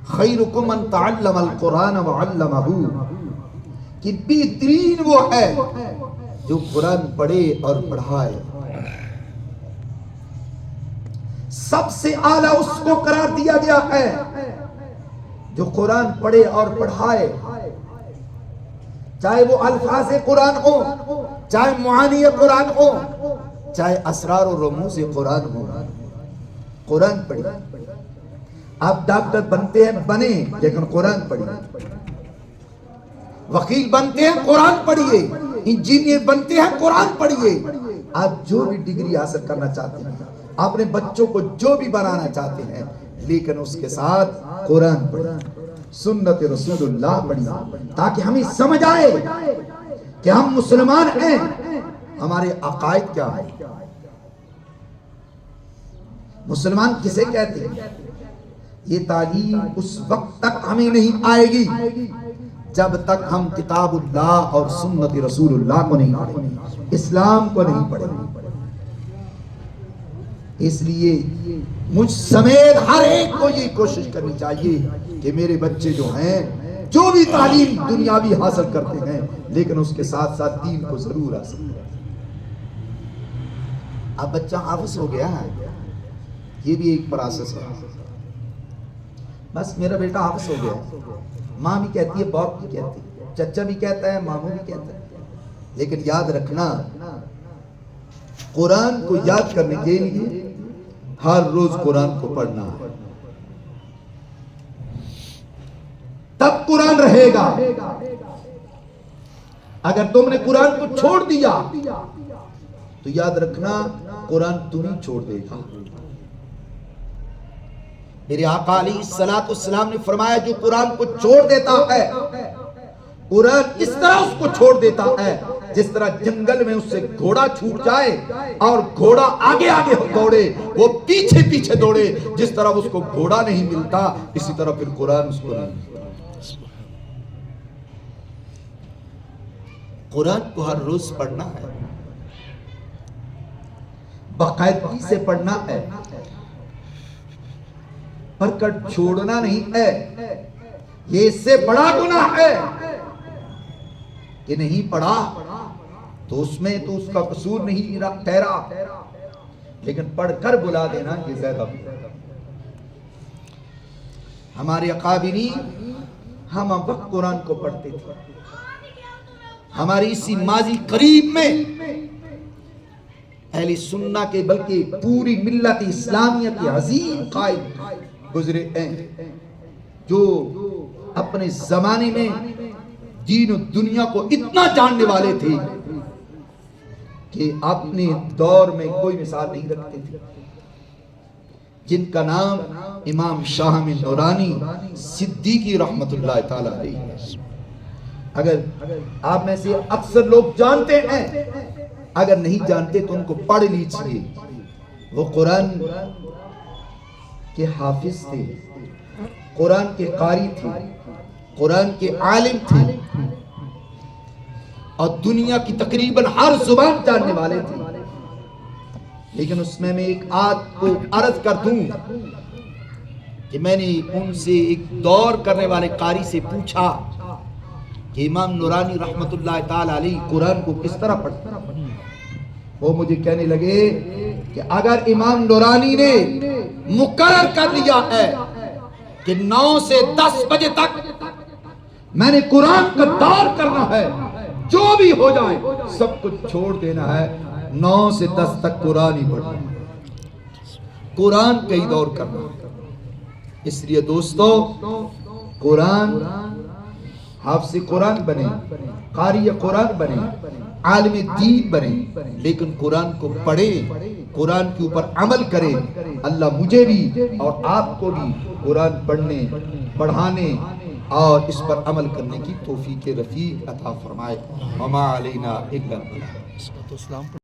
خیرکم من تعلم القرآن وعلمہ، کہ بہترین وہ ہے جو قرآن پڑھے اور پڑھائے. سب سے اعلیٰ اس کو قرار دیا گیا ہے جو قرآن پڑھے اور پڑھائے، چاہے وہ الفاظ قرآن ہو، چاہے معانی قرآن ہو، چاہے اسرار و رموز قرآن ہو. قرآن پڑھیے. آپ ڈاکٹر بنتے ہیں بنے، لیکن قرآن پڑھیے. وکیل بنتے ہیں قرآن پڑھیے. انجینئر بنتے ہیں قرآن پڑھیے. آپ جو بھی ڈگری حاصل کرنا چاہتے ہیں، اپنے بچوں کو جو بھی بنانا چاہتے ہیں، لیکن اس کے ساتھ قرآن پڑھیں، سنت رسول اللہ پڑھیں، تاکہ ہمیں سمجھ آئے کہ ہم مسلمان ہیں، ہمارے عقائد کیا ہیں. مسلمان کسے کہتے ہیں؟ یہ تعلیم اس وقت تک ہمیں نہیں آئے گی جب تک ہم کتاب اللہ اور سنت رسول اللہ کو نہیں پڑھیں گے، اسلام کو نہیں پڑھیں گے. اس لیے مجھ سمیت ہر ایک کو یہ کوشش کرنی چاہیے کہ میرے بچے جو ہیں جو بھی تعلیم دنیاوی حاصل کرتے ہیں، لیکن اس کے ساتھ ساتھ دین کو ضرور حاصل کریں. اب بچہ حافظ ہو گیا ہے، یہ بھی ایک پروسیس ہے. بس میرا بیٹا حافظ ہو گیا، ماں بھی کہتی ہے، باپ بھی کہتی ہے، چچا بھی کہتا ہے، ماموں بھی کہتا ہے. لیکن یاد رکھنا، قرآن کو یاد کرنے کے لیے ہر روز قرآن کو پڑھنا ہے، تب قرآن رہے گا. اگر تم نے قرآن کو چھوڑ دیا تو یاد رکھنا قرآن تمہیں چھوڑ دے گا. میرے آقا علیہ الصلوۃ والسلام نے فرمایا، جو قرآن کو چھوڑ دیتا ہے، قرآن اس طرح اس کو چھوڑ دیتا ہے جس طرح جنگل میں اس سے گھوڑا چھوٹ جائے اور گھوڑا آگے آگے دوڑے، وہ پیچھے پیچھے دوڑے. جس طرح اس کو گھوڑا نہیں ملتا، اسی طرح پھر قرآن اس کو نہیں ملتا. قرآن کو ہر روز پڑھنا ہے، باقاعدگی سے پڑھنا ہے، پڑھ کر چھوڑنا نہیں ہے. یہ اس سے بڑا گناہ ہے کہ نہیں پڑھا تو اس میں تو اس کا قصور نہیں ٹھہرا، لیکن پڑھ کر بلا دینا یہ زیادہ. ہمارے اکابرین ہم وقت قرآن کو پڑھتے تھے. ہماری اسی ماضی قریب میں اہل سنہ کے بلکہ پوری ملت اسلامیہ کے عظیم قائد گزرے ہیں، جو اپنے زمانے میں دین و دنیا کو اتنا جاننے والے تھے کہ اپنے دور میں کوئی مثال نہیں رکھتے تھے. جن کا نام امام شاہ نورانی صدیقی رحمت اللہ تعالی علیہ ہے. اگر آپ میں سے اکثر لوگ جانتے ہیں، اگر نہیں جانتے تو ان کو پڑھ لیجئے. وہ قرآن کے حافظ تھے، قرآن کے قاری تھے، قرآن کے عالم تھے، اور دنیا کی تقریباً ہر زبان جاننے والے تھے. لیکن اس میں ایک آیت کو عرض کر دوں کہ میں نے ان سے ایک دور کرنے والے قاری سے پوچھا کہ امام نورانی رحمت اللہ تعالی علیہ قرآن کو کس طرح پڑھتے ہیں. وہ مجھے کہنے لگے کہ اگر امام نورانی نے مقرر کر لیا ہے کہ 9 سے 10 بجے تک میں نے قرآن کا دور کرنا ہے، جو بھی ہو جائے سب کچھ چھوڑ دینا ہے، 9 سے 10 تک قرآن ہی پڑھنا ہے، قرآن کا ہی دور کرنا ہے. اس لیے دوستو، قرآن حافظ قرآن بنے، قاری قرآن بنے، عالم دین بنے، لیکن قرآن کو پڑھے، قرآن کے اوپر عمل کرے. اللہ مجھے بھی اور آپ کو بھی قرآن پڑھنے، پڑھانے اور اس پر عمل کرنے کی توفیق رفیع عطا فرمائے. وما علینا الا البلاغ.